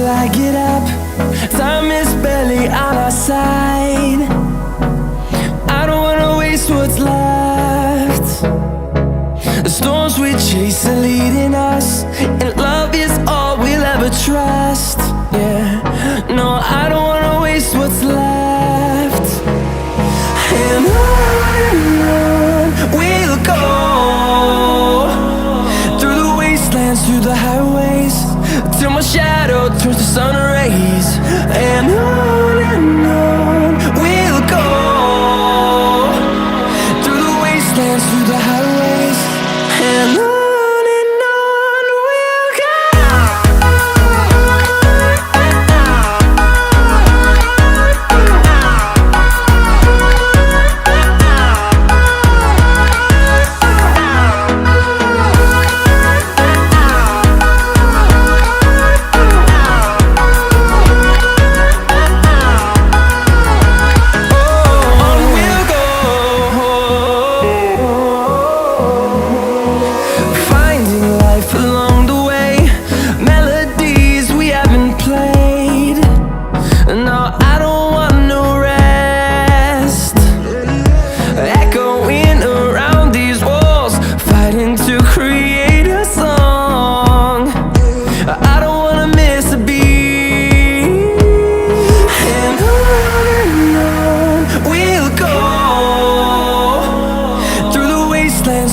I get up. Time is barely on our side. I don't wanna waste what's left. The storms we chase are leading us, and love is all we'll ever trust. Yeah, no, I don't wanna waste what's left. And on we'll go, through the wastelands, through the highways, till my shadow turns to sun rays. And on we'll go, through the wastelands, through the highways, and on.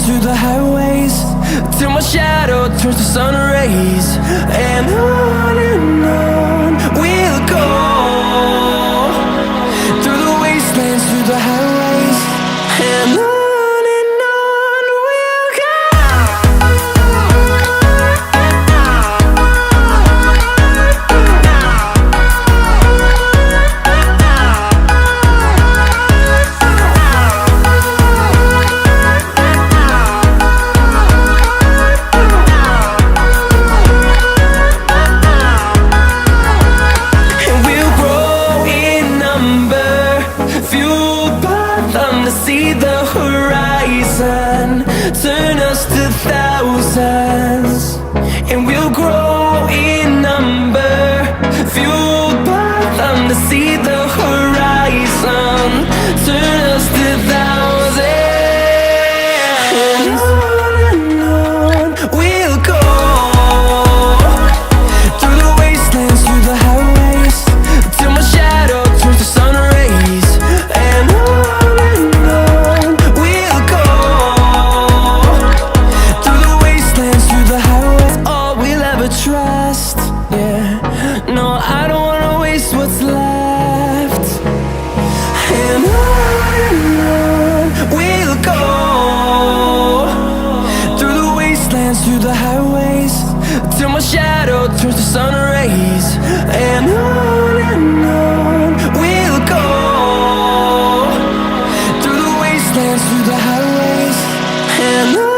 Through the highways, till my shadow turns to sun rays. And on we'll go, through the wastelands, through the highways, and on. See the horizon turn us to thousands, and we'll grow in number, fueled by them. To see the horizon turn us to thousands, and on we'll go, through the wastelands, through the highways, till my shadow turns to sun rays. And on trust, yeah. No, I don't wanna waste what's left. And on we'll go, through the wastelands, through the highways, till my shadow turns to sun rays. And on we'll go, through the wastelands, through the highways, and on.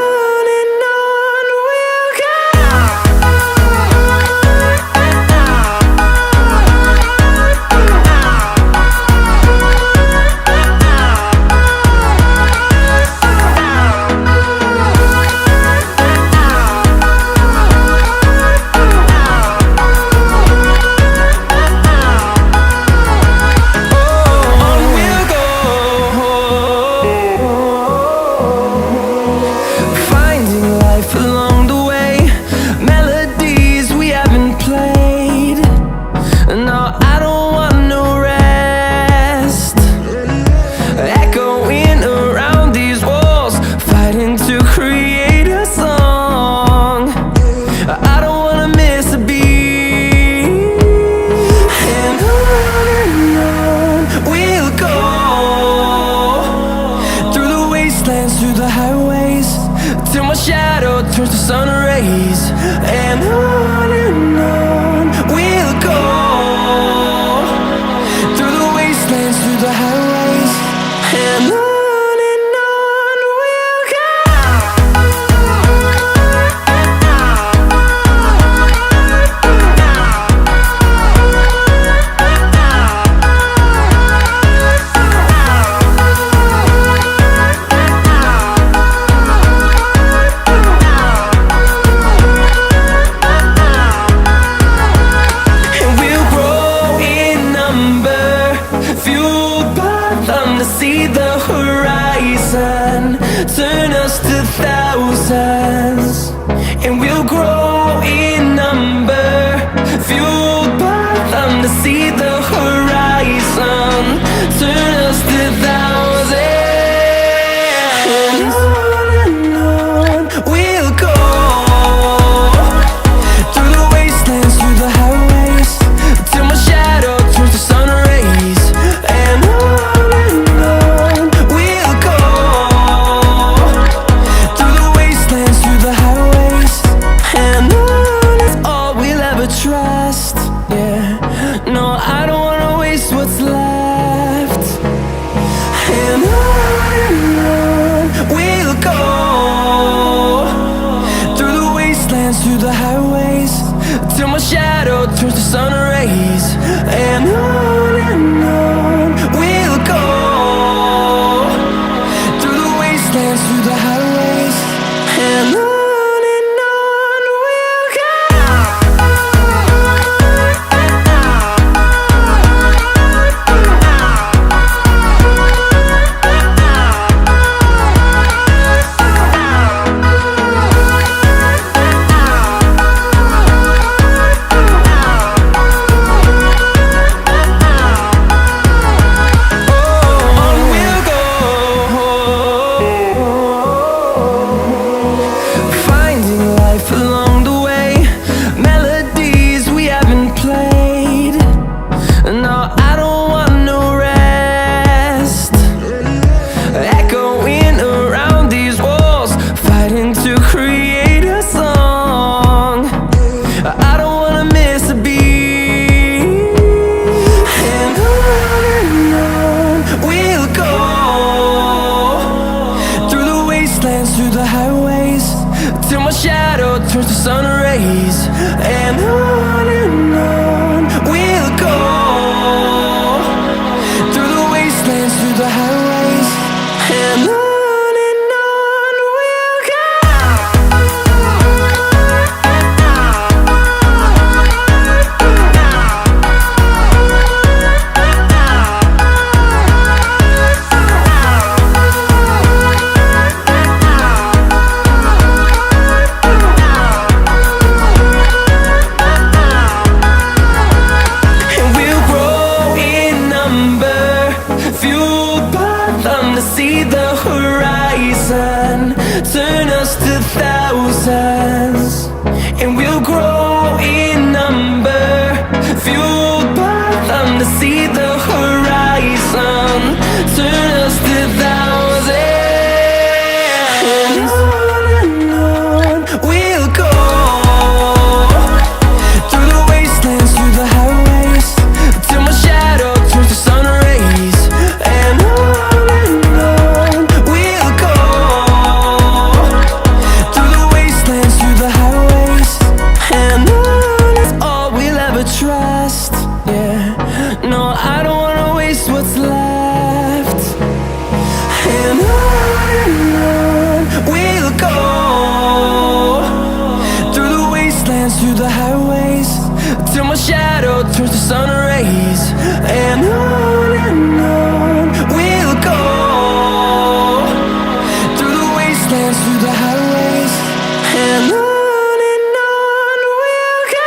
Through the highways, till my shadow turns to sun rays. And on we'll go, through the wastelands, through the highways, and on. turn us to thousands, and we'll grow in number, fueled by them to see the horizon, turn us to thousands, and on we'll go, through the wastelands, through the highways, till my shadow turns to sun rays, and on we'll go, through the wastelands, through the highways, and on is all we'll ever trust. Yeah, no, I don't wanna waste what's left, and on we'll go, through the wastelands, through the highways, till my shadow turns to sun rays, and on we'll go, through the wastelands, through the highways, and on we'll go. Through the highways, till my shadow turns to sun rays, and on we'll go, through the wastelands, through the highways, and on we'll go. See the horizon, turn us to thousands, and we'll grow in number, fueled by them to see the horizon, turn us to thousands, and on we'll go, through the wastelands, through the highways, till my shadow turns to sun rays, and on we'll go, through the wastelands, through the highways, and on is all we'll ever trust. Yeah, no, I don't wanna waste what's left, and on we'll go, through the wastelands, through the highways, till my shadow turns to sun rays, and on we'll go, through the wastelands, through the highways, and on we'll go.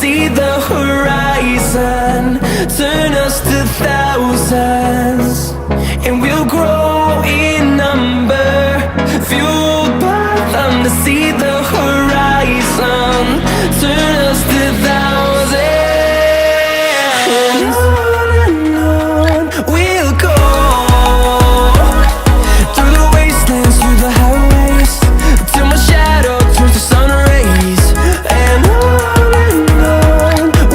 see the horizon, turn us to thousands, and we'll grow in number, fueled by them to see the horizon, turn us to thousands, and on we'll go, through the wastelands, through the highways, till my shadow turns to sun rays, and on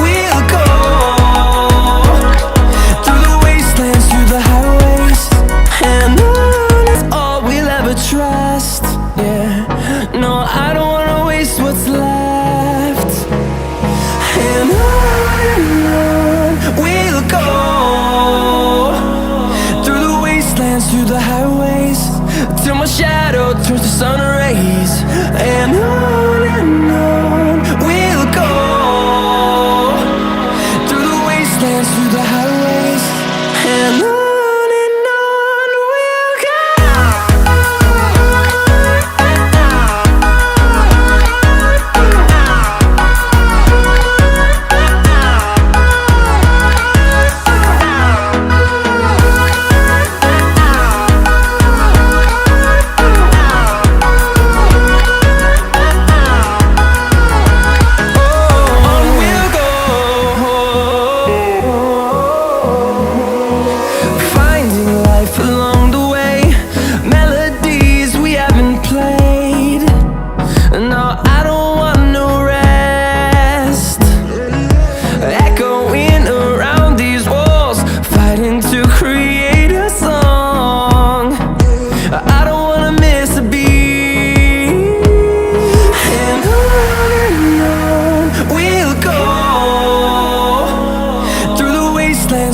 we'll go, through the wastelands, through the highways, and on is all we'll ever trust. Yeah, no, I don't wanna waste what's left, and on we'll go, through the wastelands, through the highways, till my shadow turns to sun rays, and on we'll go, through the wastelands, through the highways, and on we'll go.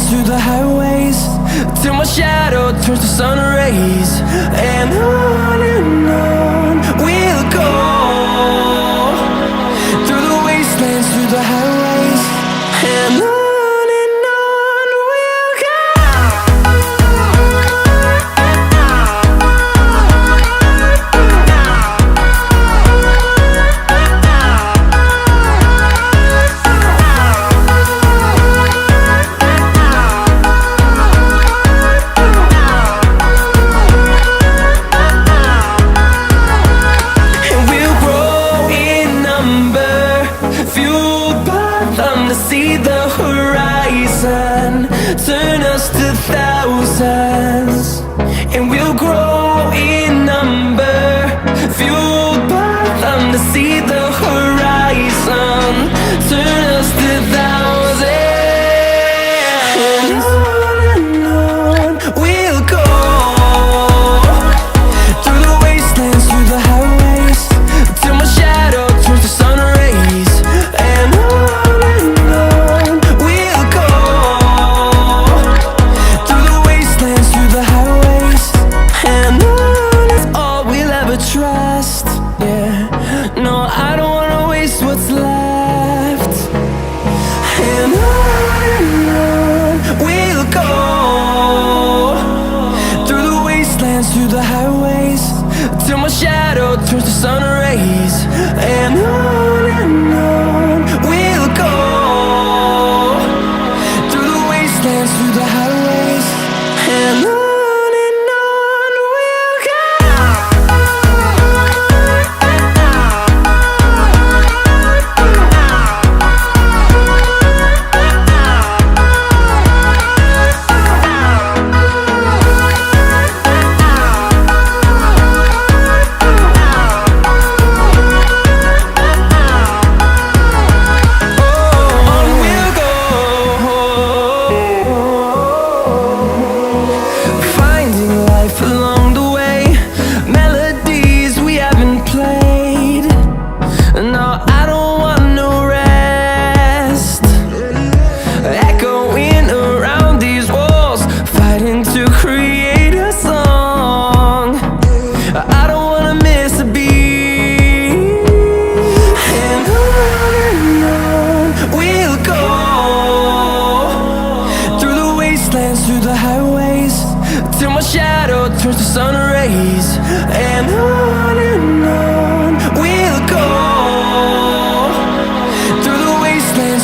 Through the highways, till my shadow turns to sun rays, and on we'll go, through the wastelands, through the highways, and on we'll go. See the horizon, turn us to thousands, and we'll grow in number, fueled by them to see the horizon, turn us to thousands, and on we'll go, through the wastelands, through the highways, till my shadow turns to sun rays, and on we'll go, through the wastelands, through the highways, and on is all we'll ever trust. Yeah, no, I don't wanna waste what's left, and on we'll go, through the wastelands, through the highways, till my shadow turns to sun rays, and on we'll go, through the wastelands, through the highways, and on we'll go. turns to sun rays, and on we'll go through the wasteland.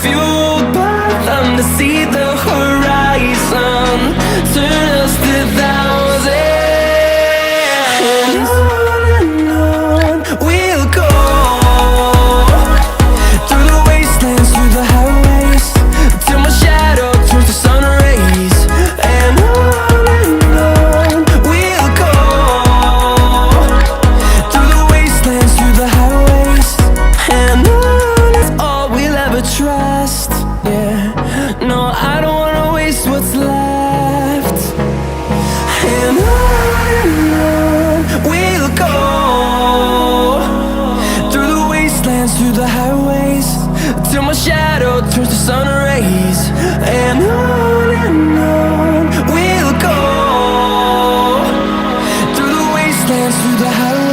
fueled by them to see the horizon, turn us to thousands. And on we'll go, through the wastelands, through the highways, till my shadow turns to sun rays. And on we'll go, through the wastelands, through the highways. And on is all we'll ever trust. Yeah, no, I don't wanna waste what's left. And on we'll go, through the wastelands, through the highways, till my shadow turns to sun rays. And on we'll go, through the wastelands, through the highways.